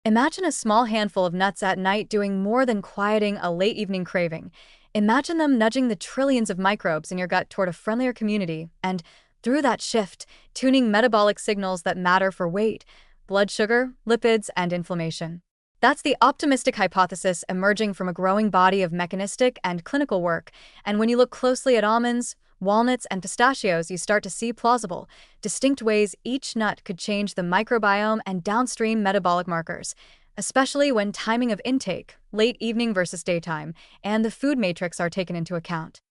Imagine a small handful of nuts at night doing more than quieting a late evening craving. Imagine them nudging the trillions of microbes in your gut toward a friendlier community, and through that shift, tuning metabolic signals that matter for weight, blood sugar, lipids, and inflammation. That's the optimistic hypothesis emerging from a growing body of mechanistic and clinical work, and when you look closely at almonds, walnuts, and pistachios, you start to see plausible, distinct ways each nut could change the microbiome and downstream metabolic markers, especially when timing of intake, late evening versus daytime, and the food matrix are taken into account.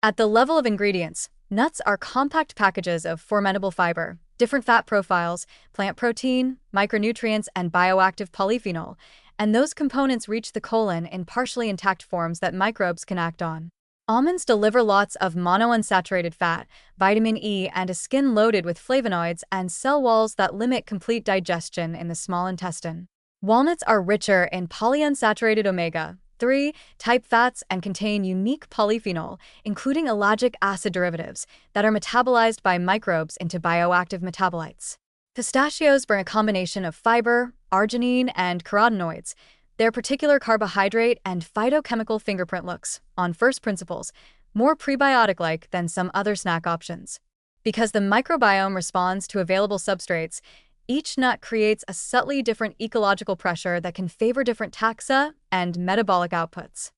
At the level of ingredients, nuts are compact packages of fermentable fiber, different fat profiles, plant protein, micronutrients, and bioactive polyphenol, and those components reach the colon in partially intact forms that microbes can act on. Almonds deliver lots of monounsaturated fat, vitamin E, and a skin loaded with flavonoids and cell walls that limit complete digestion in the small intestine. Walnuts are richer in polyunsaturated omega-3 type fats and contain unique polyphenol, including ellagic acid derivatives, that are metabolized by microbes into bioactive metabolites. Pistachios bring a combination of fiber, arginine, and carotenoids. Their particular carbohydrate and phytochemical fingerprint looks, on first principles, more prebiotic-like than some other snack options. Because the microbiome responds to available substrates, each nut creates a subtly different ecological pressure that can favor different taxa and metabolic outputs.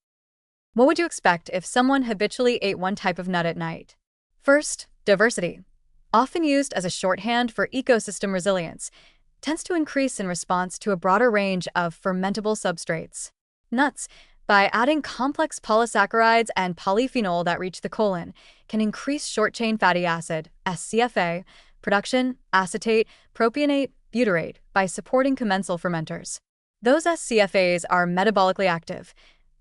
What would you expect if someone habitually ate one type of nut at night? First, diversity. Often used as a shorthand for ecosystem resilience, tends to increase in response to a broader range of fermentable substrates. Nuts, by adding complex polysaccharides and polyphenol that reach the colon, can increase short-chain fatty acid, SCFA, production, acetate, propionate, butyrate, by supporting commensal fermenters. Those SCFAs are metabolically active.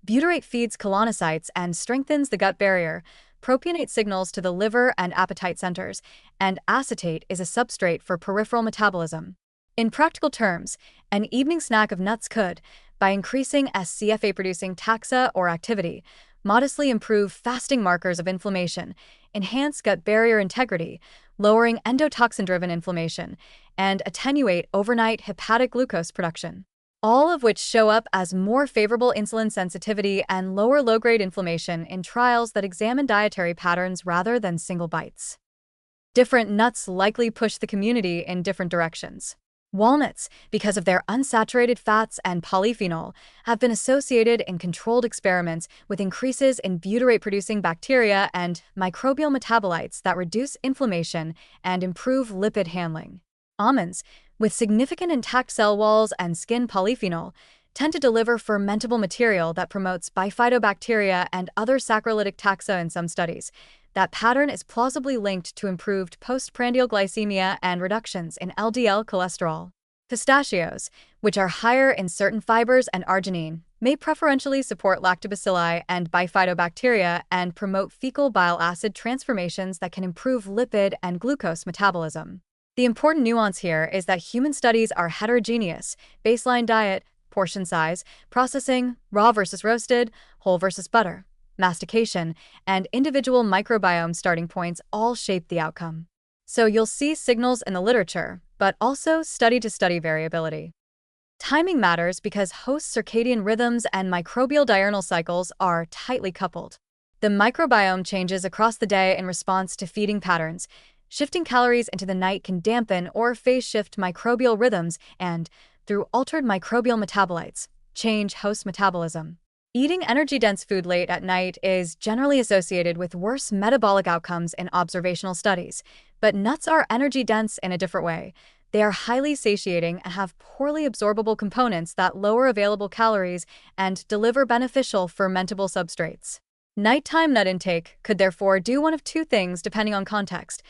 Butyrate feeds colonocytes and strengthens the gut barrier. Propionate signals to the liver and appetite centers, and acetate is a substrate for peripheral metabolism. In practical terms, an evening snack of nuts could, by increasing SCFA-producing taxa or activity, modestly improve fasting markers of inflammation, enhance gut barrier integrity, lowering endotoxin-driven inflammation, and attenuate overnight hepatic glucose production, all of which show up as more favorable insulin sensitivity and lower low-grade inflammation in trials that examine dietary patterns rather than single bites. Different nuts likely push the community in different directions. Walnuts, because of their unsaturated fats and polyphenol, have been associated in controlled experiments with increases in butyrate-producing bacteria and microbial metabolites that reduce inflammation and improve lipid handling. Almonds, with significant intact cell walls and skin polyphenol, tend to deliver fermentable material that promotes bifidobacteria and other saccharolytic taxa in some studies. That pattern is plausibly linked to improved postprandial glycemia and reductions in LDL cholesterol. Pistachios, which are higher in certain fibers and arginine, may preferentially support lactobacilli and bifidobacteria and promote fecal bile acid transformations that can improve lipid and glucose metabolism. The important nuance here is that human studies are heterogeneous: baseline diet, portion size, processing, raw versus roasted, whole versus butter, mastication, and individual microbiome starting points all shape the outcome. So you'll see signals in the literature, but also study-to-study variability. Timing matters because host circadian rhythms and microbial diurnal cycles are tightly coupled. The microbiome changes across the day in response to feeding patterns. Shifting calories into the night can dampen or phase-shift microbial rhythms and, through altered microbial metabolites, change host metabolism. Eating energy-dense food late at night is generally associated with worse metabolic outcomes in observational studies, but nuts are energy-dense in a different way. They are highly satiating and have poorly absorbable components that lower available calories and deliver beneficial fermentable substrates. Nighttime nut intake could therefore do one of two things depending on context: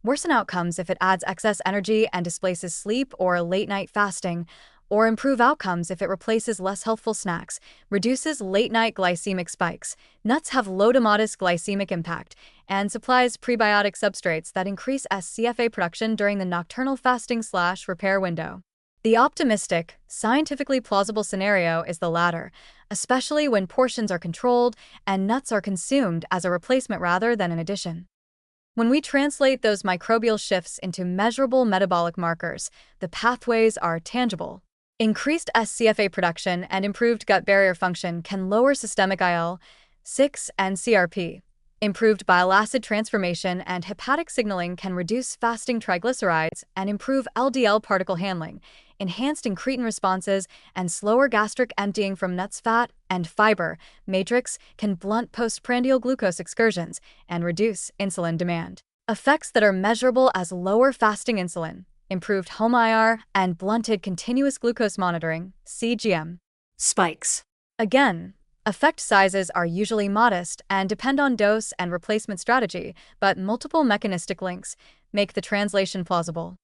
worsen outcomes if it adds excess energy and displaces sleep or late-night fasting, or improve outcomes if it replaces less healthful snacks, reduces late-night glycemic spikes. Nuts have low to modest glycemic impact, and supplies prebiotic substrates that increase SCFA production during the nocturnal fasting/repair window. The optimistic, scientifically plausible scenario is the latter, especially when portions are controlled and nuts are consumed as a replacement rather than an addition. When we translate those microbial shifts into measurable metabolic markers, the pathways are tangible. Increased SCFA production and improved gut barrier function can lower systemic IL-6 and CRP. Improved bile acid transformation and hepatic signaling can reduce fasting triglycerides and improve LDL particle handling. Enhanced incretin responses and slower gastric emptying from nuts, fat, and fiber matrix can blunt postprandial glucose excursions and reduce insulin demand. Effects that are measurable as lower fasting insulin, improved home IR, and blunted continuous glucose monitoring (CGM) spikes. Again, effect sizes are usually modest and depend on dose and replacement strategy, but multiple mechanistic links make the translation plausible.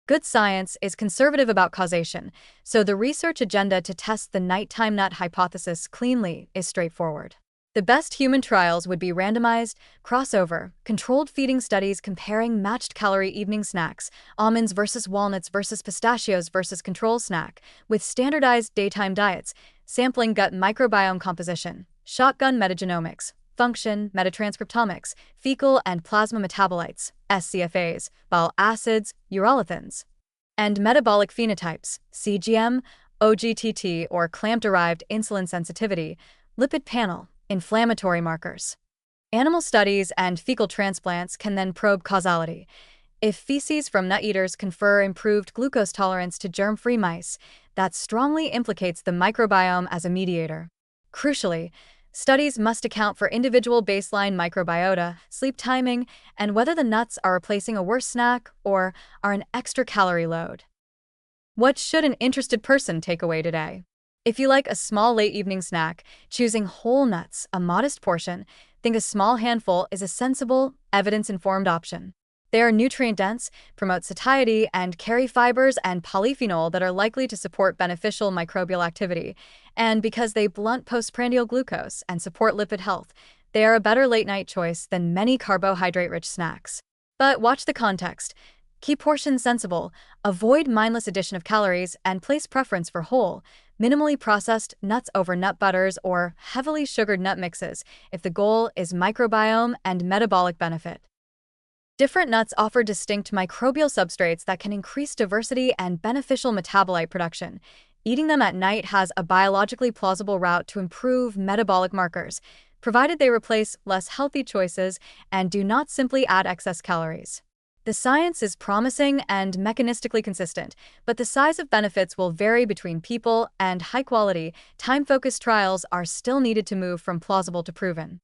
Good science is conservative about causation, so the research agenda to test the nighttime nut hypothesis cleanly is straightforward. The best human trials would be randomized, crossover, controlled feeding studies comparing matched calorie evening snacks, almonds versus walnuts versus pistachios versus control snack, with standardized daytime diets, sampling gut microbiome composition, shotgun metagenomics, function, metatranscriptomics, fecal and plasma metabolites, SCFAs, bile acids, urolithins, and metabolic phenotypes, CGM, OGTT or clamp-derived insulin sensitivity, lipid panel, inflammatory markers. Animal studies and fecal transplants can then probe causality. If feces from nut eaters confer improved glucose tolerance to germ-free mice, that strongly implicates the microbiome as a mediator. Crucially, studies must account for individual baseline microbiota, sleep timing, and whether the nuts are replacing a worse snack or are an extra calorie load. What should an interested person take away today? If you like a small late evening snack, choosing whole nuts, a modest portion, think a small handful is a sensible, evidence-informed option. They are nutrient-dense, promote satiety, and carry fibers and polyphenol that are likely to support beneficial microbial activity. And because they blunt postprandial glucose and support lipid health, they are a better late-night choice than many carbohydrate-rich snacks. But watch the context. Keep portions sensible, avoid mindless addition of calories, and place preference for whole, minimally processed nuts over nut butters or heavily sugared nut mixes if the goal is microbiome and metabolic benefit. Different nuts offer distinct microbial substrates that can increase diversity and beneficial metabolite production. Eating them at night has a biologically plausible route to improve metabolic markers, provided they replace less healthy choices and do not simply add excess calories. The science is promising and mechanistically consistent, but the size of benefits will vary between people, and high-quality, time-focused trials are still needed to move from plausible to proven.